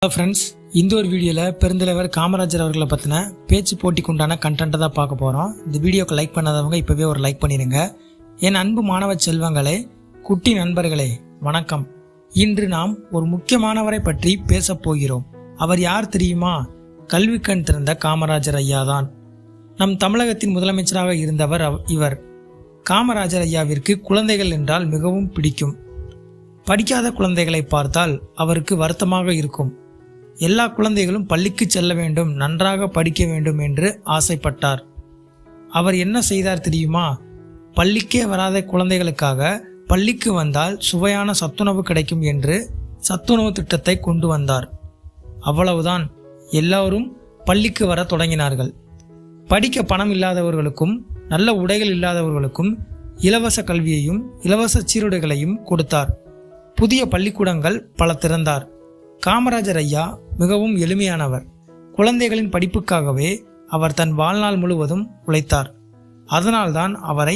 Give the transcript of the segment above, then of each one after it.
Hello friends, இந்த ஒரு வீடியோவில் பெருந்தலைவர் காமராஜர் அவர்களை பற்றின பேச்சு போட்டிக்கு உண்டான கண்டென்ட்டை தான் பார்க்க போகிறோம். இந்த வீடியோக்கு லைக் பண்ணாதவங்க இப்போவே ஒரு லைக் பண்ணிடுங்க. என் அன்பு மாணவ செல்வங்களே, குட்டி நண்பர்களே, வணக்கம். இன்று நாம் ஒரு முக்கியமானவரை பற்றி பேசப் போகிறோம். அவர் யார் தெரியுமா? கல்வி கண் திறந்த காமராஜர் ஐயா தான். நம் தமிழகத்தின் முதலமைச்சராக இருந்தவர் இவர். காமராஜர் ஐயாவிற்கு குழந்தைகள் என்றால் மிகவும் பிடிக்கும். படிக்காத குழந்தைகளை பார்த்தால் அவருக்கு வருத்தமாக இருக்கும். எல்லா குழந்தைகளும் பள்ளிக்கு செல்ல வேண்டும், நன்றாக படிக்க வேண்டும் என்று ஆசைப்பட்டார். அவர் என்ன செய்தார் தெரியுமா? பள்ளிக்கே வராத குழந்தைகளுக்காக பள்ளிக்கு வந்தால் சுவையான சத்துணவு கிடைக்கும் என்று சத்துணவு திட்டத்தை கொண்டு வந்தார். அவ்வளவுதான், எல்லோரும் பள்ளிக்கு வர தொடங்கினார்கள். படிக்க பணம் இல்லாதவர்களுக்கும் நல்ல உடைகள் இல்லாதவர்களுக்கும் இலவச கல்வியையும் இலவச சீருடைகளையும் கொடுத்தார். புதிய பள்ளிக்கூடங்கள் பல திறந்தார். காமராஜர் ஐயா மிகவும் எளிமையானவர். குழந்தைகளின் படிப்புக்காகவே அவர் தன் வாழ்நாள் முழுவதும் உழைத்தார். அதனால்தான் அவரை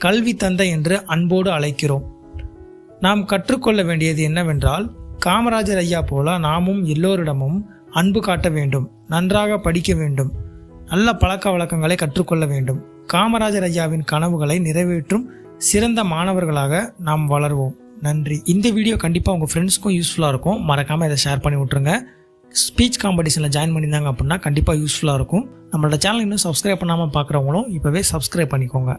கல்வி தந்தை என்று அன்போடு அழைக்கிறோம். நாம் கற்றுக்கொள்ள வேண்டியது என்னவென்றால், காமராஜர் ஐயா போல நாமும் எல்லோரிடமும் அன்பு காட்ட வேண்டும், நன்றாக படிக்க வேண்டும், நல்ல பழக்க வழக்கங்களை கற்றுக்கொள்ள வேண்டும். காமராஜர் ஐயாவின் கனவுகளை நிறைவேற்றும் சிறந்த மாணவர்களாக நாம் வளர்வோம். நன்றி. இந்த வீடியோ கண்டிப்பாக உங்கள் ஃப்ரெண்ட்ஸ்க்கும் யூஸ்ஃபுல்லாக இருக்கும். மறக்காமல் இதை ஷேர் பண்ணி விட்ருங்க. ஸ்பீச் காம்படிஷனில் ஜாயின் பண்ணியிருந்தாங்க அப்படின்னா கண்டிப்பாக யூஸ்ஃபுல்லாக இருக்கும். நம்மளோட சேனல் இன்னும் சப்ஸ்கிரைப் பண்ணாமல் பார்க்குறவங்களும் இப்போவே சப்ஸ்கிரைப் பண்ணிக்கோங்க.